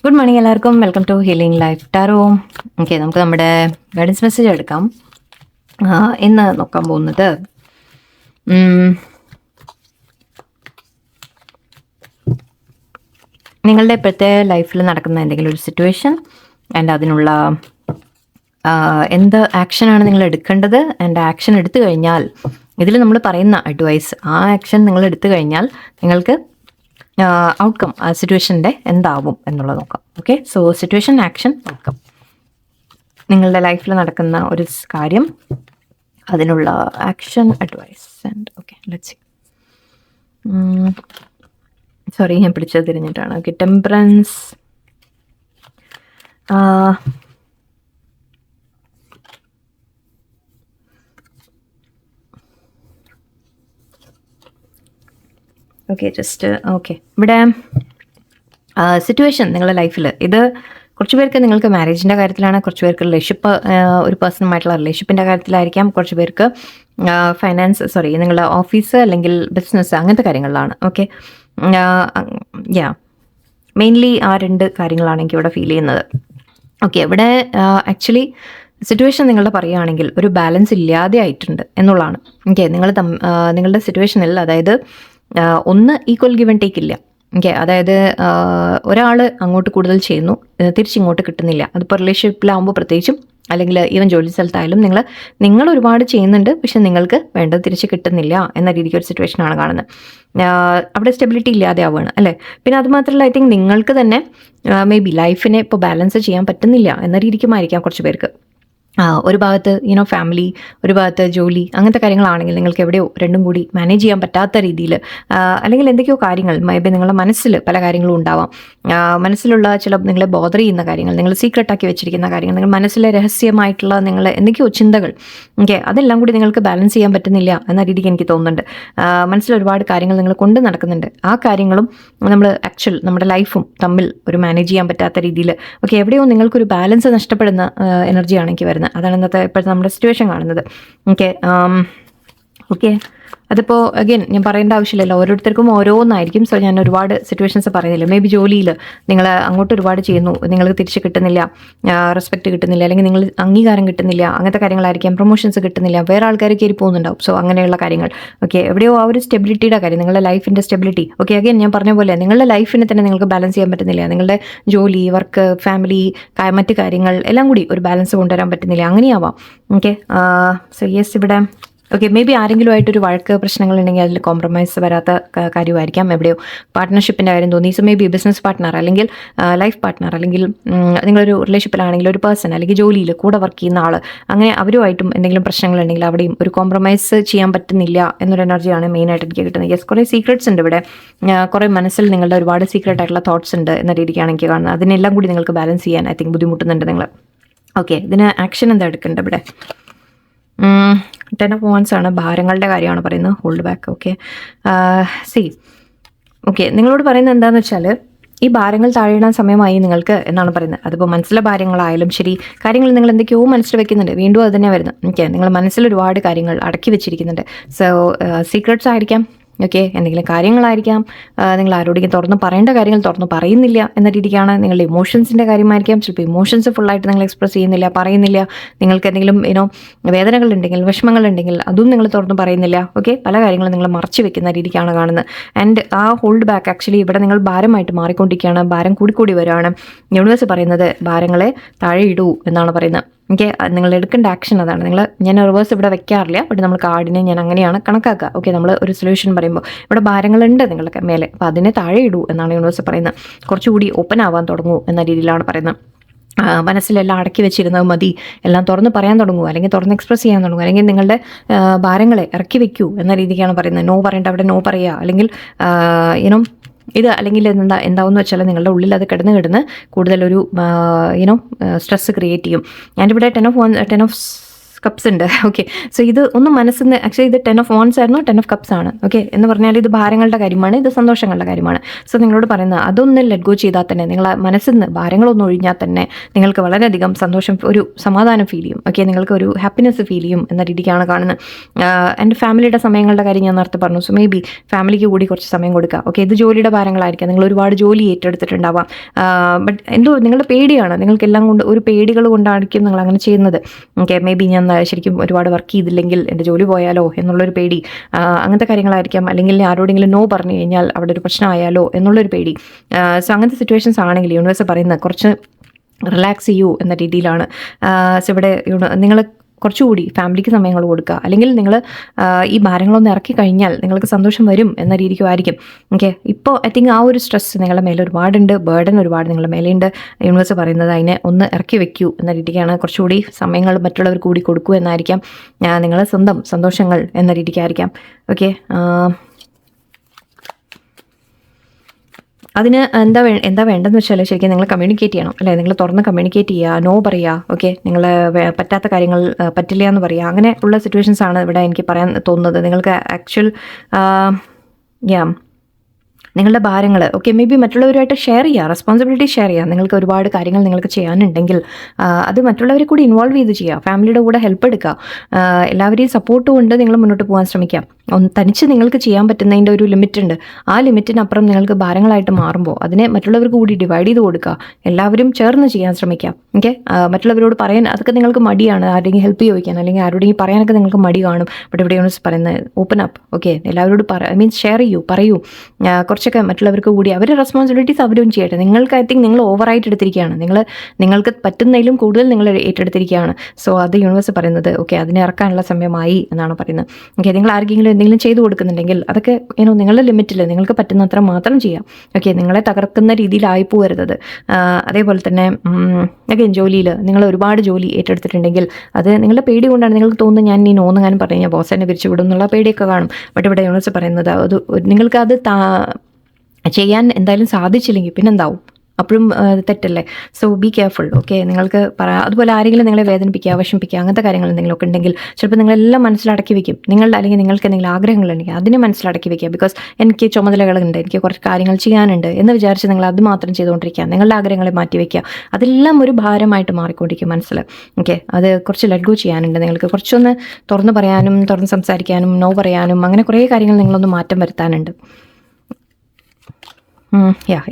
Good morning എല്ലാവർക്കും. Welcome to healing life tarot. Okay, നമുക്ക് നമ്മുടെ ഗൈഡൻസ് മെസ്സേജ് എടുക്കാം. ഇന്ന് നോക്കാൻ പോകുന്നത് നിങ്ങളുടെ ഇപ്പോഴത്തെ ലൈഫിൽ നടക്കുന്ന എന്തെങ്കിലും ഒരു സിറ്റുവേഷൻ ആൻഡ് അതിനുള്ള എന്ത് ആക്ഷനാണ് നിങ്ങൾ എടുക്കേണ്ടത് ആൻഡ് ആക്ഷൻ എടുത്തു കഴിഞ്ഞാൽ ഇതിൽ നമ്മൾ പറയുന്ന അഡ്വൈസ്, ആ ആക്ഷൻ നിങ്ങൾ എടുത്തു കഴിഞ്ഞാൽ നിങ്ങൾക്ക് ഔട്ട്കം ആ സിറ്റുവേഷൻ്റെ എന്താവും എന്നുള്ളത് നോക്കാം. Okay, so situation, action, outcome. നിങ്ങളുടെ ലൈഫിൽ നടക്കുന്ന ഒരു കാര്യം, അതിനുള്ള action, advice and okay let's see. Sorry, ഞാൻ പിടിച്ചത് തിരിഞ്ഞിട്ടാണ്. Okay, temperance, okay just okay. ഇവിടെ സിറ്റുവേഷൻ നിങ്ങളുടെ ലൈഫിൽ ഇത് കുറച്ച് പേർക്ക് നിങ്ങൾക്ക് മാരേജിൻ്റെ കാര്യത്തിലാണ്, കുറച്ച് പേർക്ക് റിലേഷൻഷിപ്പ്, ഒരു പേഴ്സണുമായിട്ടുള്ള റിലേഷൻഷിപ്പിൻ്റെ കാര്യത്തിലായിരിക്കാം, കുറച്ച് പേർക്ക് ഫൈനാൻസ്, നിങ്ങളുടെ ഓഫീസ് അല്ലെങ്കിൽ ബിസിനസ് അങ്ങനത്തെ കാര്യങ്ങളിലാണ്. ഓക്കെ, മെയിൻലി ആ രണ്ട് കാര്യങ്ങളാണ് എനിക്ക് ഇവിടെ ഫീൽ ചെയ്യുന്നത്. ഓക്കെ, ഇവിടെ ആക്ച്വലി സിറ്റുവേഷൻ നിങ്ങളുടെ പറയുകയാണെങ്കിൽ ഒരു ബാലൻസ് ഇല്ലാതെ ആയിട്ടുണ്ട് എന്നുള്ളതാണ്. ഓക്കെ, നിങ്ങളുടെ സിറ്റുവേഷനിൽ അതായത് ഒന്ന് ഈക്വൽ ഗിവ് ആൻഡ് ടേക്ക് ഇല്ല. ഓക്കെ, അതായത് ഒരാൾ അങ്ങോട്ട് കൂടുതൽ ചെയ്യുന്നു, തിരിച്ചിങ്ങോട്ട് കിട്ടുന്നില്ല. അതിപ്പോൾ റിലേഷൻഷിപ്പിലാവുമ്പോൾ പ്രത്യേകിച്ചും, അല്ലെങ്കിൽ ഈവൻ ജോലി സ്ഥലത്തായാലും നിങ്ങൾ ഒരുപാട് ചെയ്യുന്നുണ്ട്, പക്ഷെ നിങ്ങൾക്ക് വേണ്ടത് തിരിച്ച് കിട്ടുന്നില്ല എന്ന രീതിക്ക് ഒരു സിറ്റുവേഷനാണ് കാണുന്നത്. അവിടെ സ്റ്റെബിലിറ്റി ഇല്ലാതെ ആവുകയാണ് അല്ലേ. പിന്നെ അതുമാത്രമല്ല, ഐ തിങ്ക് നിങ്ങൾക്ക് തന്നെ മേ ബി ലൈഫിനെ ഇപ്പോൾ ബാലൻസ് ചെയ്യാൻ പറ്റുന്നില്ല എന്ന രീതിക്കുമായിരിക്കാം കുറച്ച് പേർക്ക്. ഒരു ഭാഗത്ത് ഫാമിലി, ഒരു ഭാഗത്ത് ജോലി, അങ്ങനത്തെ കാര്യങ്ങളാണെങ്കിൽ നിങ്ങൾക്ക് എവിടെയോ രണ്ടും കൂടി മാനേജ് ചെയ്യാൻ പറ്റാത്ത രീതിയിൽ, അല്ലെങ്കിൽ എന്തൊക്കെയോ കാര്യങ്ങൾ മേ ബി നിങ്ങളുടെ മനസ്സിൽ പല കാര്യങ്ങളും ഉണ്ടാവാം. മനസ്സിലുള്ള ചില നിങ്ങളെ ബോധർ ചെയ്യുന്ന കാര്യങ്ങൾ, നിങ്ങൾ സീക്രട്ടാക്കി വെച്ചിരിക്കുന്ന കാര്യങ്ങൾ, നിങ്ങൾ മനസ്സിലെ രഹസ്യമായിട്ടുള്ള നിങ്ങളെ എന്തൊക്കെയോ ചിന്തകൾ, ഓക്കെ, അതെല്ലാം കൂടി നിങ്ങൾക്ക് ബാലൻസ് ചെയ്യാൻ പറ്റുന്നില്ല എന്ന രീതിക്ക് എനിക്ക് തോന്നുന്നുണ്ട്. മനസ്സിൽ ഒരുപാട് കാര്യങ്ങൾ നിങ്ങൾ കൊണ്ട് നടക്കുന്നുണ്ട്. ആ കാര്യങ്ങളും നമ്മുടെ ലൈഫും തമ്മിൽ ഒരു മാനേജ് ചെയ്യാൻ പറ്റാത്ത രീതിയിൽ, ഓക്കെ, എവിടെയോ നിങ്ങൾക്കൊരു ബാലൻസ് നഷ്ടപ്പെടുന്ന എനർജിയാണ് എനിക്ക് വരുന്നത്. അതാണ് ഇപ്പോഴത്തെ നമ്മുടെ സിറ്റുവേഷൻ കാണുന്നത്. ഓക്കെ, അതിപ്പോൾ അഗൈൻ ഞാൻ പറയേണ്ട ആവശ്യമില്ലല്ലോ, ഓരോരുത്തർക്കും ഓരോന്നായിരിക്കും. സോ ഞാൻ ഒരുപാട് സിറ്റുവേഷൻസ് പറയുന്നില്ല. മേ ബി ജോലിയിൽ നിങ്ങൾ അങ്ങോട്ട് ഒരുപാട് ചെയ്യുന്നു, നിങ്ങൾക്ക് തിരിച്ച് കിട്ടുന്നില്ല, റെസ്പെക്റ്റ് കിട്ടുന്നില്ല, അല്ലെങ്കിൽ നിങ്ങൾ അംഗീകാരം കിട്ടുന്നില്ല, അങ്ങനത്തെ കാര്യങ്ങളായിരിക്കാം. പ്രൊമോഷൻസ് കിട്ടുന്നില്ല, വേറെ ആൾക്കാർ കയറി പോകുന്നുണ്ടാവും. സോ അങ്ങനെയുള്ള കാര്യങ്ങൾ. ഓക്കെ, എവിടെയോ ആ ഒരു സ്റ്റെബിലിറ്റിയുടെ കാര്യം, നിങ്ങളുടെ ലൈഫിൻ്റെ സ്റ്റെബിലിറ്റി. ഓക്കെ, അഗൈൻ ഞാൻ പറഞ്ഞ പോലെ നിങ്ങളുടെ ലൈഫിനെ തന്നെ നിങ്ങൾക്ക് ബാലൻസ് ചെയ്യാൻ പറ്റുന്നില്ല. നിങ്ങളുടെ ജോലി, വർക്ക്, ഫാമിലി, മറ്റ് കാര്യങ്ങൾ എല്ലാം കൂടി ഒരു ബാലൻസ് കൊണ്ടുവരാൻ പറ്റുന്നില്ല. അങ്ങനെയാവാം. ഓക്കെ, സോ യെസ്, ഇവിടെ ഓക്കെ, മേ ബി ആരെങ്കിലുമായിട്ടൊരു വഴക്ക് പ്രശ്നങ്ങളുണ്ടെങ്കിൽ അതിൽ കോംപ്രമൈസ് വരാത്ത കാര്യമായിരിക്കാം. എവിടെയോ പാർട്ട്ണർഷിപ്പിൻ്റെ കാര്യം തോന്നി. So may be business partner, അല്ലെങ്കിൽ ലൈഫ് പാർട്ട്ണർ, അല്ലെങ്കിൽ നിങ്ങളൊരു റിലേഷൻഷിപ്പിലാണെങ്കിൽ ഒരു പേഴ്സൺ, അല്ലെങ്കിൽ ജോലിയിൽ കൂടെ വർക്ക് ചെയ്യുന്ന ആൾ, അങ്ങനെ അവരുമായിട്ടും എന്തെങ്കിലും പ്രശ്നങ്ങളുണ്ടെങ്കിൽ അവിടെയും ഒരു കോംപ്രമൈസ് ചെയ്യാൻ പറ്റുന്നില്ല എന്നൊരു എനർജിയാണ് മെയിനായിട്ട് എനിക്ക് കിട്ടുന്നത്. യെസ്, കുറേ സീക്രട്സ് ഉണ്ട് ഇവിടെ. കുറേ മനസ്സിൽ നിങ്ങളുടെ ഒരുപാട് സീക്രട്ട് ആയിട്ടുള്ള തോട്ട്സ് ഉണ്ട് എന്ന രീതിക്കാണ് എനിക്ക് കാണുന്നത്. അതിനെല്ലാം കൂടി നിങ്ങൾക്ക് ബാലൻസ് ചെയ്യാൻ ഐ തിങ്ക് ബുദ്ധിമുട്ടുന്നുണ്ട് നിങ്ങൾ. ഓക്കെ, ഇതിന് ആക്ഷൻ എന്താ എടുക്കേണ്ടത് ഇവിടെ? 10 of Wands ആണ്, ഭാരങ്ങളുടെ കാര്യമാണ് പറയുന്നത്. Hold back. ഓക്കെ, ഓക്കെ, നിങ്ങളോട് പറയുന്നത് എന്താണെന്ന് വെച്ചാൽ, ഈ ഭാരങ്ങൾ താഴെയിടാൻ സമയമായി നിങ്ങൾക്ക് എന്നാണ് പറയുന്നത്. അതിപ്പോൾ മനസ്സിലെ ഭാരങ്ങളായാലും ശരി, കാര്യങ്ങൾ നിങ്ങൾ എന്തൊക്കെയോ മനസ്സിൽ വെക്കുന്നുണ്ട്, വീണ്ടും അത് തന്നെ വരുന്നത്. ഓക്കെ, നിങ്ങൾ മനസ്സിൽ ഒരുപാട് കാര്യങ്ങൾ അടക്കി വെച്ചിരിക്കുന്നുണ്ട്. സോ സീക്രട്സ് ആയിരിക്കാം, ഓക്കെ, എന്തെങ്കിലും കാര്യങ്ങളായിരിക്കാം, നിങ്ങൾ ആരോടെങ്കിലും തുറന്ന് പറയേണ്ട കാര്യങ്ങൾ തുറന്ന് പറയുന്നില്ല എന്ന രീതിക്കാണ്. നിങ്ങളുടെ ഇമോഷൻസിൻ്റെ കാര്യമായിരിക്കാം. ചിലപ്പോൾ ഇമോഷൻസ് ഫുള്ളായിട്ട് നിങ്ങൾ എക്സ്പ്രസ് ചെയ്യുന്നില്ല, പറയുന്നില്ല. നിങ്ങൾക്ക് എന്തെങ്കിലും വേദനകളുണ്ടെങ്കിൽ, വിഷമങ്ങളുണ്ടെങ്കിൽ അതും നിങ്ങൾ തുറന്ന് പറയുന്നില്ല. ഓക്കെ, പല കാര്യങ്ങളും നിങ്ങൾ മറച്ചു വെക്കുന്ന രീതിക്കാണ് കാണുന്നത്. ആൻഡ് ആ ഹോൾഡ് ബാക്ക് ആക്ച്വലി ഇവിടെ നിങ്ങൾ ഭാരമായിട്ട് മാറിക്കൊണ്ടിരിക്കുകയാണ്. ഭാരം കൂടിക്കൂടി വരികയാണ്. യൂണിവേഴ്സ് പറയുന്നത് ഭാരങ്ങളെ താഴെ ഇടൂ എന്നാണ് പറയുന്നത്. ഓക്കെ, നിങ്ങൾ എടുക്കേണ്ട ആക്ഷൻ അതാണ്. ഞാൻ റിവേഴ്സ് ഇവിടെ വെക്കാറില്ല, ബട്ട് നമ്മൾ കാർഡിനെ ഞാൻ അങ്ങനെയാണ് കണക്കാക്കുക. ഓക്കെ, നമ്മൾ ഒരു സൊല്യൂഷൻ പറയുമ്പോൾ ഇവിടെ ഭാരങ്ങളുണ്ട് നിങ്ങൾക്ക് മേലെ, അപ്പോൾ അതിനെ താഴെ ഇടൂ എന്നാണ് യൂണിവേഴ്സ് പറയുന്നത്. കുറച്ചുകൂടി ഓപ്പൺ ആവാൻ തുടങ്ങൂ എന്ന രീതിയിലാണ് പറയുന്നത്. മനസ്സിലെല്ലാം അടക്കി വെച്ചിരുന്നത് മതി, എല്ലാം തുറന്ന് പറയാൻ തുടങ്ങൂ, അല്ലെങ്കിൽ തുറന്ന് എക്സ്പ്രസ് ചെയ്യാൻ തുടങ്ങും, അല്ലെങ്കിൽ നിങ്ങളുടെ ഭാരങ്ങളെ ഇറക്കി വെക്കൂ എന്ന രീതിക്കാണ് പറയുന്നത്. നോ പറയേണ്ട അവിടെ നോ പറയുക, അല്ലെങ്കിൽ ഇത്, അല്ലെങ്കിൽ എന്താവെന്ന് വെച്ചാൽ നിങ്ങളുടെ ഉള്ളിൽ അത് കിടന്ന് കൂടുതലൊരു സ്ട്രെസ് ക്രിയേറ്റ് ചെയ്യും. ഞാനിവിടെ 10 of കപ്സ് ഉണ്ട്. ഓക്കെ, സോ ഇത് ഒന്ന് മനസ്സിൽ നിന്ന് ആക്ച്വലി ഇത് 10 ഓഫ് വൺസ് ആയിരുന്നു, 10 ഓഫ് കപ്സ് ആണ്. ഓക്കെ, എന്ന് പറഞ്ഞാൽ ഇത് ഭാരങ്ങളുടെ കാര്യമാണ്, ഇത് സന്തോഷങ്ങളുടെ കാര്യമാണ്. സോ നിങ്ങളോട് പറയുന്നത് അതൊന്ന് ലെറ്റ് ഗോ ചെയ്താൽ തന്നെ, നിങ്ങൾ മനസ്സിൽ നിന്ന് ഭാരങ്ങളൊന്നും ഒഴിഞ്ഞാൽ തന്നെ നിങ്ങൾക്ക് വളരെയധികം സന്തോഷം, ഒരു സമാധാനം ഫീൽ ചെയ്യും. ഓക്കെ, നിങ്ങൾക്ക് ഒരു ഹാപ്പിനെസ് ഫീൽ ചെയ്യും എന്ന രീതിക്കാണ് കാണുന്നത്. എൻ്റെ ഫാമിലിയുടെ സമയങ്ങളുടെ കാര്യം ഞാൻ നേരത്തെ പറഞ്ഞു. സോ മേ ബി ഫാമിലിക്ക് കൂടി കുറച്ച് സമയം കൊടുക്കുക. ഓക്കെ, ഇത് ജോലിയുടെ ഭാരങ്ങളായിരിക്കാം, നിങ്ങൾ ഒരുപാട് ജോലി ഏറ്റെടുത്തിട്ടുണ്ടാവാം. ബട്ട് എന്തോ നിങ്ങളുടെ പേടിയാണ്, നിങ്ങൾക്ക് എല്ലാം കൊണ്ട് ഒരു പേടികൾ കൊണ്ടായിരിക്കും നിങ്ങൾ അങ്ങനെ ചെയ്യുന്നത്. ഓക്കെ, മേ ബി ഞാൻ ശരിക്കും ഒരുപാട് വർക്ക് ചെയ്തില്ലെങ്കിൽ എൻ്റെ ജോലി പോയാലോ എന്നുള്ളൊരു പേടി, അങ്ങനത്തെ കാര്യങ്ങളായിരിക്കാം. അല്ലെങ്കിൽ ആരോടെങ്കിലും നോ പറഞ്ഞു കഴിഞ്ഞാൽ അവിടെ ഒരു പ്രശ്നമായാലോ എന്നുള്ളൊരു പേടി. സോ അങ്ങനത്തെ സിറ്റുവേഷൻസ് ആണെങ്കിൽ യൂണിവേഴ്സ് പറയുന്നത് കുറച്ച് റിലാക്സ് ചെയ്യൂ എന്ന രീതിയിലാണ്. സോ ഇവിടെ നിങ്ങൾ കുറച്ചുകൂടി ഫാമിലിക്ക് സമയങ്ങൾ കൊടുക്കുക, അല്ലെങ്കിൽ നിങ്ങൾ ഈ ഭാരങ്ങളൊന്ന് ഇറക്കി കഴിഞ്ഞാൽ നിങ്ങൾക്ക് സന്തോഷം വരും എന്ന രീതിക്കുമായിരിക്കും. ഓക്കെ, ഇപ്പോൾ ഐ തിങ്ക് ആ ഒരു സ്ട്രെസ് നിങ്ങളുടെ മേലെ ഒരുപാടുണ്ട്, ബേർഡൻ ഒരുപാട് നിങ്ങളുടെ മേലെയുണ്ട്. യൂണിവേഴ്സ് പറയുന്നത് അതിനെ ഒന്ന് ഇറക്കി വെക്കൂ എന്ന രീതിക്കാണ്. കുറച്ചുകൂടി സമയങ്ങൾ മറ്റുള്ളവർക്ക് കൂടി കൊടുക്കൂ എന്നായിരിക്കാം, നിങ്ങളെ സ്വന്തം സന്തോഷങ്ങൾ എന്ന രീതിക്കായിരിക്കാം. ഓക്കെ, അതിന് എന്താ വേണ്ടതെന്ന് വെച്ചാൽ ശരിക്കും നിങ്ങൾ കമ്മ്യൂണിക്കേറ്റ് ചെയ്യണം, അല്ലേ? നിങ്ങൾ തുറന്ന് കമ്മ്യൂണിക്കേറ്റ് ചെയ്യുക, നോ പറയുക. ഓക്കെ, നിങ്ങൾ പറ്റാത്ത കാര്യങ്ങൾ പറ്റില്ല എന്ന് പറയുക. അങ്ങനെ ഉള്ള സിറ്റുവേഷൻസ് ആണ് ഇവിടെ എനിക്ക് പറയാൻ തോന്നുന്നത്. നിങ്ങൾക്ക് ആക്ച്വൽ നിങ്ങളുടെ ഭാരങ്ങൾ ഓക്കെ മേ ബി മറ്റുള്ളവരുമായിട്ട് ഷെയർ ചെയ്യുക, റെസ്പോൺസിബിലിറ്റി ഷെയർ ചെയ്യുക. നിങ്ങൾക്ക് ഒരുപാട് കാര്യങ്ങൾ നിങ്ങൾക്ക് ചെയ്യാനുണ്ടെങ്കിൽ അത് മറ്റുള്ളവരെ കൂടി ഇൻവോൾവ് ചെയ്ത് ചെയ്യുക, ഫാമിലിയുടെ കൂടെ ഹെൽപ്പ് എടുക്കുക, എല്ലാവരെയും സപ്പോർട്ട് കൊണ്ട് നിങ്ങൾ മുന്നോട്ട് പോകാൻ ശ്രമിക്കുക. തനിച്ച് നിങ്ങൾക്ക് ചെയ്യാൻ പറ്റുന്നതിൻ്റെ ഒരു ലിമിറ്റ് ഉണ്ട്. ആ ലിമിറ്റിനപ്പുറം നിങ്ങൾക്ക് ഭാരങ്ങളായിട്ട് മാറുമ്പോൾ അതിനെ മറ്റുള്ളവർക്ക് കൂടി ഡിവൈഡ് ചെയ്ത് കൊടുക്കുക, എല്ലാവരും ചേർന്ന് ചെയ്യാൻ ശ്രമിക്കാം. ഓക്കെ, മറ്റുള്ളവരോട് പറയാൻ അതൊക്കെ നിങ്ങൾക്ക് മടിയാണ്, ആരുടെയും ഹെൽപ്പ് ചോദിക്കാൻ അല്ലെങ്കിൽ ആരുടെയും പറയാനൊക്കെ നിങ്ങൾക്ക് മടി കാണും. ബട്ട് ഇവിടെയാണ് പറയുന്നത് ഓപ്പൺ അപ്പ്. ഓക്കെ, എല്ലാവരോട് മീൻസ് ഷെയർ പറയൂ. കുറച്ചൊക്കെ മറ്റുള്ളവർക്ക് കൂടി അവരുടെ റെസ്പോൺസിബിലിറ്റീസ് അവരും ചെയ്യട്ടെ. നിങ്ങൾക്ക് ഐ തിങ്ക് നിങ്ങൾ ഓവറായിട്ട് എടുത്തിരിക്കുകയാണ്, നിങ്ങൾക്ക് പറ്റുന്നതിലും കൂടുതൽ നിങ്ങൾ ഏറ്റെടുത്തിരിക്കുകയാണ്. സോ അത് യൂണിവേഴ്സ് പറയുന്നത് ഓക്കെ അതിനെ ഇറക്കാനുള്ള സമയമായി എന്നാണ് പറയുന്നത്. ഓക്കെ, നിങ്ങൾ ആർക്കെങ്കിലും എന്തെങ്കിലും ചെയ്തു കൊടുക്കുന്നുണ്ടെങ്കിൽ അതൊക്കെ നിങ്ങളുടെ ലിമിറ്റിൽ നിങ്ങൾക്ക് പറ്റുന്നത്ര മാത്രം ചെയ്യാം. ഓക്കെ, നിങ്ങളെ തകർക്കുന്ന രീതിയിലായി പോകരുത്. അതേപോലെ തന്നെ ജോലിയിൽ നിങ്ങൾ ഒരുപാട് ജോലി ഏറ്റെടുത്തിട്ടുണ്ടെങ്കിൽ അത് നിങ്ങളുടെ പേടി കൊണ്ടാണ്. നിങ്ങൾക്ക് തോന്നുന്നു ഞാൻ ഈ നോന്നെങ്ങാനും പറഞ്ഞു കഴിഞ്ഞാൽ ബോസ് എന്നെ പിരിച്ചു വിടും എന്നുള്ള പേടിയൊക്കെ കാണും. ബട്ട് ഇവിടെ യൂണിവേഴ്സ് പറയുന്നത് അത് നിങ്ങൾക്കത് ചെയ്യാൻ എന്തായാലും സാധിച്ചില്ലെങ്കിൽ പിന്നെന്താവും, അപ്പോഴും തെറ്റല്ലേ. So be careful. ഓക്കെ, നിങ്ങൾക്ക് അതുപോലെ ആരെങ്കിലും നിങ്ങളെ വേദനിപ്പിക്കുക, വിഷമിപ്പിക്കുക, അങ്ങനത്തെ കാര്യങ്ങൾ എന്തെങ്കിലുമൊക്കെ ഉണ്ടെങ്കിൽ ചിലപ്പോൾ നിങ്ങളെല്ലാം മനസ്സിലടക്കി വെക്കും. അല്ലെങ്കിൽ നിങ്ങൾക്ക് എന്തെങ്കിലും ആഗ്രഹങ്ങളുണ്ടെങ്കിൽ അതിനെ മനസ്സിലടക്കി വെക്കുക. ബിക്കോസ് എനിക്ക് ചുമതലകളുണ്ട്, എനിക്ക് കുറച്ച് കാര്യങ്ങൾ ചെയ്യാനുണ്ട് എന്ന് വിചാരിച്ച് നിങ്ങൾ അത് മാത്രം ചെയ്തുകൊണ്ടിരിക്കുക, നിങ്ങളുടെ ആഗ്രഹങ്ങളെ മാറ്റി വയ്ക്കുക. അതെല്ലാം ഒരു ഭാരമായിട്ട് മാറിക്കൊണ്ടിരിക്കും മനസ്സിൽ. ഓക്കെ, അത് കുറച്ച് ലെറ്റ് ഗോ ചെയ്യാനുണ്ട്. നിങ്ങൾക്ക് കുറച്ചൊന്ന് തുറന്ന് പറയാനും തുറന്ന് സംസാരിക്കാനും നോ പറയാനും അങ്ങനെ കുറേ കാര്യങ്ങൾ നിങ്ങളൊന്ന് മാറ്റം വരുത്താനുണ്ട്.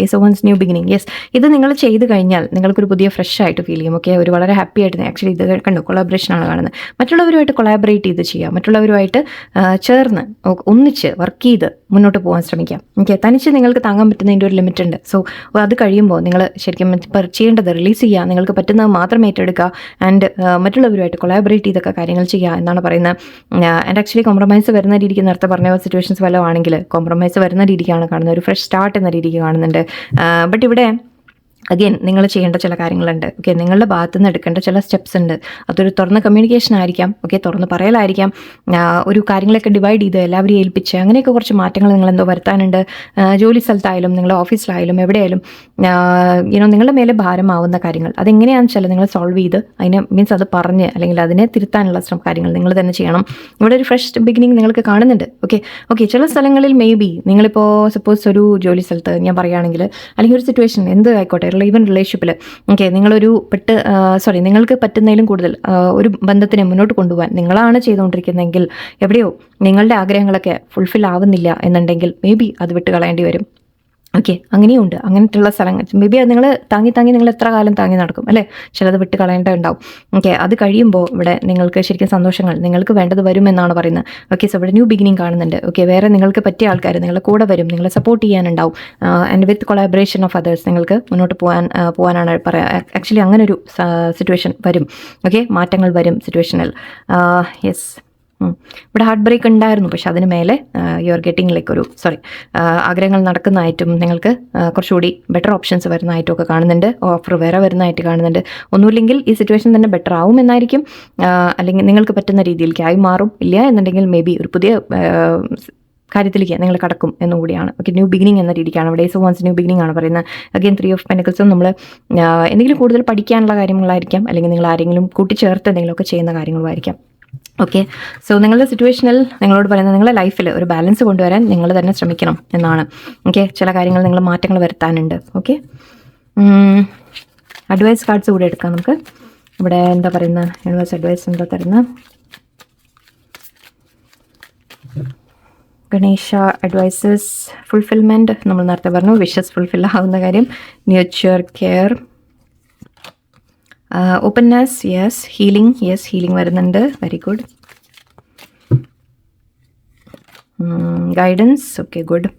Is once new beginning. Yes, ഇത് നിങ്ങൾ ചെയ്ത് കഴിഞ്ഞാൽ നിങ്ങൾക്കൊരു പുതിയ ഫ്രഷ് ആയിട്ട് ഫീൽ ചെയ്യും. ഓക്കെ, ഒരു വളരെ ഹാപ്പി ആയിട്ട് ആക്ച്വലി ഇത് കണ്ടു കൊളാബറേഷനാണ് കാണുന്നത്. മറ്റുള്ളവരുമായിട്ട് കൊളാബറേറ്റ് ചെയ്ത് ചെയ്യുക, മറ്റുള്ളവരുമായിട്ട് ചേർന്ന് ഒന്നിച്ച് വർക്ക് ചെയ്ത് മുന്നോട്ട് പോകാൻ ശ്രമിക്കാം. ഓക്കെ, തനിച്ച് നിങ്ങൾക്ക് താങ്ങാൻ പറ്റുന്നതിൻ്റെ ഒരു ലിമിറ്റ് ഉണ്ട്. സോ അത് കഴിയുമ്പോൾ നിങ്ങൾ ശരിക്കും ചെയ്യേണ്ടത് റിലീസ് ചെയ്യുക, നിങ്ങൾക്ക് പറ്റുന്നത് മാത്രം ഏറ്റെടുക്കുക ആൻഡ് മറ്റുള്ളവരുമായിട്ട് കൊളാബറേറ്റ് ചെയ്തൊക്കെ കാര്യങ്ങൾ ചെയ്യുക എന്നാണ് പറയുന്നത്. ആൻഡ് ആക്ച്വലി കോംപ്രമൈസ് വരുന്ന രീതിക്ക് നേരത്തെ പറഞ്ഞ സിറ്റുവേഷൻസ് വല്ലതും ആണെങ്കിൽ കോംപ്രമൈസ് വരുന്ന രീതിക്കാണ് കാണുന്നത്, ഒരു ഫ്രഷ് സ്റ്റാർട്ട് എന്ന രീതി കാണുന്നുണ്ട്. ബട്ട് ഇവിടെ അഗെയിൻ നിങ്ങൾ ചെയ്യേണ്ട ചില കാര്യങ്ങളുണ്ട്. ഓക്കെ, നിങ്ങളുടെ ഭാഗത്തു നിന്ന് എടുക്കേണ്ട ചില സ്റ്റെപ്സ് ഉണ്ട്. അതൊരു തുറന്ന കമ്മ്യൂണിക്കേഷൻ ആയിരിക്കാം. ഓക്കെ, തുറന്ന് പറയലായിരിക്കാം. ഒരു കാര്യങ്ങളൊക്കെ ഡിവൈഡ് ചെയ്ത് എല്ലാവരെയും ഏൽപ്പിച്ച് അങ്ങനെയൊക്കെ കുറച്ച് മാറ്റങ്ങൾ നിങ്ങളെന്തോ വരുത്താനുണ്ട്. ജോലി സ്ഥലത്തായാലും നിങ്ങളുടെ ഓഫീസിലായാലും എവിടെയായാലും നിങ്ങളുടെ മേലെ ഭാരമാവുന്ന കാര്യങ്ങൾ അതെങ്ങനെയാണെന്ന് വെച്ചാൽ നിങ്ങൾ സോൾവ് ചെയ്ത് അതിനെ മീൻസ് അത് പറഞ്ഞ് അല്ലെങ്കിൽ അതിനെ തിരുത്താനുള്ള കാര്യങ്ങൾ നിങ്ങൾ തന്നെ ചെയ്യണം. ഇവിടെ ഒരു ഫ്രഷ് ബിഗിനിങ് നിങ്ങൾക്ക് കാണുന്നുണ്ട്. ഓക്കെ ചില സ്ഥലങ്ങളിൽ മേ ബി നിങ്ങളിപ്പോൾ സപ്പോസ് ഒരു ജോലി സ്ഥലത്ത് ഞാൻ പറയുകയാണെങ്കിൽ അല്ലെങ്കിൽ ഒരു സിറ്റുവേഷൻ എന്ത് ആയിക്കോട്ടെ, ഈവൻ റിലേഷൻഷിപ്പിൽ ഓക്കെ നിങ്ങളൊരു നിങ്ങൾക്ക് പറ്റുന്നതിലും കൂടുതൽ ഒരു ബന്ധത്തിനെ മുന്നോട്ട് കൊണ്ടുപോകാൻ നിങ്ങളാണ് ചെയ്തുകൊണ്ടിരിക്കുന്നതെങ്കിൽ എവിടെയോ നിങ്ങളുടെ ആഗ്രഹങ്ങളൊക്കെ ഫുൾഫിൽ ആവുന്നില്ല എന്നുണ്ടെങ്കിൽ മേ ബി അത് വിട്ട് കളയേണ്ടി വരും. ഓക്കെ, അങ്ങനെയുണ്ട്. അങ്ങനത്തുള്ള സ്ഥലങ്ങൾ മേ ബി അത് നിങ്ങൾ താങ്ങി നിങ്ങൾ എത്ര കാലം താങ്ങി നടക്കും അല്ലേ, ചിലത് വിട്ട് കളയേണ്ടതുണ്ടാവും. ഓക്കെ, അത് കഴിയുമ്പോൾ ഇവിടെ നിങ്ങൾക്ക് ശരിക്കും സന്തോഷങ്ങൾ നിങ്ങൾക്ക് വേണ്ടത് വരുമെന്നാണ് പറയുന്നത്. ഓക്കെ, സോ ഇവിടെ ന്യൂ ബിഗിനിങ് കാണുന്നുണ്ട്. ഓക്കെ, വേറെ നിങ്ങൾക്ക് പറ്റിയ ആൾക്കാർ നിങ്ങളുടെ കൂടെ വരും, നിങ്ങളെ സപ്പോർട്ട് ചെയ്യാനുണ്ടാവും. And with collaboration of others നിങ്ങൾക്ക് മുന്നോട്ട് പോകാനാണ് ആക്ച്വലി അങ്ങനെ ഒരു സിറ്റുവേഷൻ വരും. ഓക്കെ, മാറ്റങ്ങൾ വരും സിറ്റുവേഷനിൽ. യെസ്, ഇവിടെ ഹാർട്ട് ബ്രേക്ക് ഉണ്ടായിരുന്നു, പക്ഷെ അതിന് മേലെ യു ആർ ഗെറ്റിംഗ് ലൈക്ക് ആഗ്രഹങ്ങൾ നടക്കുന്നതായിട്ടും നിങ്ങൾക്ക് കുറച്ചുകൂടി ബെറ്റർ ഓപ്ഷൻസ് വരുന്നതായിട്ടും ഒക്കെ കാണുന്നുണ്ട്. ഓഫർ വേറെ വരുന്നതായിട്ട് കാണുന്നുണ്ട്. ഒന്നുമില്ലെങ്കിൽ ഈ സിറ്റുവേഷൻ തന്നെ ബെറ്റർ ആവും എന്നായിരിക്കും, അല്ലെങ്കിൽ നിങ്ങൾക്ക് പറ്റുന്ന രീതിയിലേക്കായി മാറും. ഇല്ല എന്നുണ്ടെങ്കിൽ മേ ബി ഒരു പുതിയ കാര്യത്തിലേക്ക് നിങ്ങൾ കടക്കും എന്നുകൂടിയാണ്. ഓക്കെ, ന്യൂ ബിഗിനിങ് എന്ന രീതിക്കാണ് ഇവിടെ ace of wands new beginning ആണ് പറയുന്നത്. അഗെയിൻ 3 ഓഫ് പെന്റിക്കിൾസും നമ്മൾ എന്തെങ്കിലും കൂടുതൽ പഠിക്കാനുള്ള കാര്യങ്ങളായിരിക്കാം, അല്ലെങ്കിൽ നിങ്ങൾ ആരെങ്കിലും കൂട്ടിച്ചേർത്ത് എന്തെങ്കിലുമൊക്കെ ചെയ്യുന്ന കാര്യങ്ങളുമായിരിക്കാം. ഓക്കെ, സോ നിങ്ങളുടെ സിറ്റുവേഷനിൽ നിങ്ങളോട് പറയുന്നത് നിങ്ങളുടെ ലൈഫിൽ ഒരു ബാലൻസ് കൊണ്ടുവരാൻ നിങ്ങൾ തന്നെ ശ്രമിക്കണം എന്നാണ്. ഓക്കെ, ചില കാര്യങ്ങൾ നിങ്ങൾ മാറ്റങ്ങൾ വരുത്താനുണ്ട്. ഓക്കെ, അഡ്വൈസ് കാർഡ്സ് കൂടെ എടുക്കാം നമുക്ക്. ഇവിടെ എന്താ പറയുന്ന യൂണിവേഴ്സ് അഡ്വൈസ് എന്താ തരുന്ന? ഗണേശ അഡ്വൈസസ് ഫുൾഫിൽമെൻറ്റ് നമ്മൾ നേരത്തെ പറഞ്ഞു, വിഷസ് ഫുൾഫിൽ ആവുന്ന കാര്യം, nature care, openness, yes, healing, yes healing വരുന്നുണ്ട്, very good, guidance, okay good,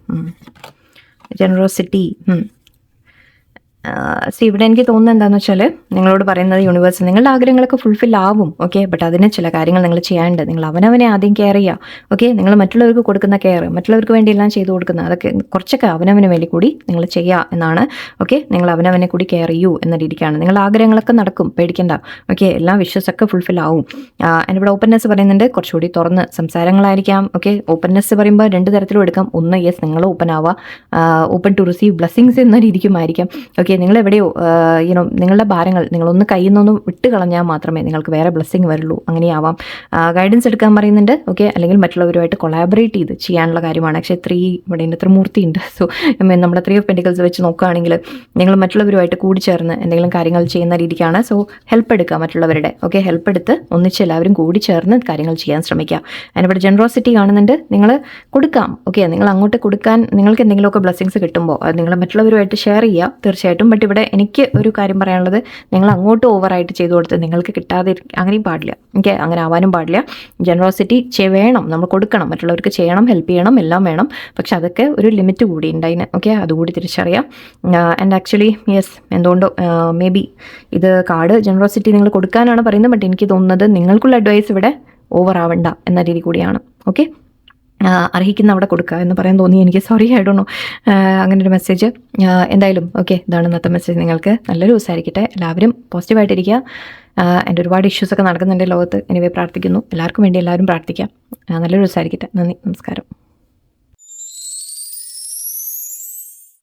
generosity. ഇവിടെ എനിക്ക് തോന്നുന്നത് എന്താണെന്ന് വെച്ചാൽ നിങ്ങളോട് പറയുന്നത് യൂണിവേഴ്സ് നിങ്ങളുടെ ആഗ്രഹങ്ങളൊക്കെ ഫുൾഫിൽ ആവും. ഓക്കെ, ബട്ട് അതിന് ചില കാര്യങ്ങൾ നിങ്ങൾ ചെയ്യാനുണ്ട്. നിങ്ങൾ അവനവനെ ആദ്യം കെയർ ചെയ്യുക. ഓക്കെ, നിങ്ങൾ മറ്റുള്ളവർക്ക് കൊടുക്കുന്ന കെയർ, മറ്റുള്ളവർക്ക് വേണ്ടി എല്ലാം ചെയ്തു കൊടുക്കുന്ന അതൊക്കെ കുറച്ചൊക്കെ അവനവന് വേണ്ടി കൂടി നിങ്ങൾ ചെയ്യുക എന്നാണ്. ഓക്കെ, നിങ്ങൾ അവനവനെ കൂടി കെയർ ചെയ്യൂ എന്ന രീതിക്കാണ്. നിങ്ങളുടെ ആഗ്രഹങ്ങളൊക്കെ നടക്കും, പേടിക്കേണ്ട. ഓക്കെ, എല്ലാ വിഷസൊക്കെ ഫുൾഫിൽ ആവും. ഇവിടെ ഓപ്പൺനെസ് പറയുന്നുണ്ട്, കുറച്ചുകൂടി തുറന്ന് സംസാരങ്ങളായിരിക്കാം. ഓക്കെ, ഓപ്പൺനെസ് പറയുമ്പോൾ 2 തരത്തിലും എടുക്കാം. ഒന്ന്, യെസ് നിങ്ങൾ ഓപ്പൺ ആവുക, ഓപ്പൺ ടു റിസീവ് ബ്ലെസ്സിങ്സ് എന്ന രീതിക്കുമായിരിക്കാം. ഓക്കെ, നിങ്ങൾ എവിടെയോ നിങ്ങളുടെ ഭാരങ്ങൾ നിങ്ങളൊന്ന് കയ്യിൽ നിന്നൊന്നും വിട്ട് കളഞ്ഞാൽ മാത്രമേ നിങ്ങൾക്ക് വേറെ ബ്ലെസ്സിങ് വരുള്ളൂ. അങ്ങനെയാവാം. ഗൈഡൻസ് എടുക്കാൻ പറയുന്നുണ്ട്. ഓക്കെ, അല്ലെങ്കിൽ മറ്റുള്ളവരുമായിട്ട് കൊളാബറേറ്റ് ചെയ്ത് ചെയ്യാനുള്ള കാര്യമാണ്. പക്ഷേ ഇവിടെ ഉണ്ട്, ത്രിമൂർത്തി ഉണ്ട്. സോ നമ്മുടെ 3 ഓഫ് പെന്റിക്കിൾസ് വെച്ച് നോക്കുകയാണെങ്കിൽ നിങ്ങൾ മറ്റുള്ളവരുമായിട്ട് കൂടിച്ചേർന്ന് എന്തെങ്കിലും കാര്യങ്ങൾ ചെയ്യുന്ന രീതിക്കാണ്. സോ ഹെൽപ്പ് എടുക്കുക മറ്റുള്ളവരുടെ. ഓക്കെ, ഹെൽപ്പ് എടുത്ത് ഒന്നിച്ച് എല്ലാവരും കൂടി ചേർന്ന് കാര്യങ്ങൾ ചെയ്യാൻ ശ്രമിക്കുക. അതിനിവിടെ ജനറോസിറ്റി കാണുന്നുണ്ട്, നിങ്ങൾ കൊടുക്കാം. ഓക്കെ, നിങ്ങൾ അങ്ങോട്ട് കൊടുക്കാൻ നിങ്ങൾക്ക് എന്തെങ്കിലുമൊക്കെ ബ്ലെസ്സിങ്സ് കിട്ടുമ്പോൾ അത് നിങ്ങൾ മറ്റുള്ളവരുമായിട്ട് ഷെയർ ചെയ്യുക തീർച്ചയായിട്ടും. ബട്ട് ഇവിടെ എനിക്ക് ഒരു കാര്യം പറയാനുള്ളത്, നിങ്ങൾ അങ്ങോട്ട് ഓവറായിട്ട് ചെയ്തു കൊടുത്ത് നിങ്ങൾക്ക് കിട്ടാതെ അങ്ങനെയും പാടില്ല. ഓക്കെ, അങ്ങനെ ആവാനും പാടില്ല. ജനറോസിറ്റി വേണം, നമ്മൾ കൊടുക്കണം, മറ്റുള്ളവർക്ക് ചെയ്യണം, ഹെൽപ്പ് ചെയ്യണം, എല്ലാം വേണം. പക്ഷെ അതൊക്കെ ഒരു ലിമിറ്റ് കൂടി ഉണ്ട് അതിന്. ഓക്കെ, അതുകൂടി തിരിച്ചറിയാം. ആൻഡ് ആക്ച്വലി യെസ്, എന്തുകൊണ്ടോ മേ ബി ഇത് കാർഡ് ജനറോസിറ്റി നിങ്ങൾ കൊടുക്കാനാണ് പറയുന്നത്. ബട്ട് എനിക്ക് തോന്നുന്നത് നിങ്ങൾക്കുള്ള അഡ്വൈസ് ഇവിടെ ഓവർ ആവണ്ട എന്ന രീതി കൂടിയാണ്. ഓക്കെ, അർഹിക്കുന്ന അവിടെ കൊടുക്കുക എന്ന് പറയാൻ തോന്നി എനിക്ക്. സോറി, ഐ ഡോണ്ട് നോ, അങ്ങനെ ഒരു മെസ്സേജ്. എന്തായാലും ഓക്കെ, ഇതാണ് ഇന്നത്തെ മെസ്സേജ്. നിങ്ങൾക്ക് നല്ലൊരു ദിവസമായിരിക്കട്ടെ. എല്ലാവരും പോസിറ്റീവായിട്ടിരിക്കുക. എൻ്റെ ഒരുപാട് ഇഷ്യൂസൊക്കെ നടക്കുന്നുണ്ട് ലോകത്ത്. എനിവേ പ്രാർത്ഥിക്കുന്നു, എല്ലാവർക്കും വേണ്ടി എല്ലാവരും പ്രാർത്ഥിക്കാം. നല്ലൊരു ദിവസമായിരിക്കട്ടെ. നന്ദി, നമസ്കാരം.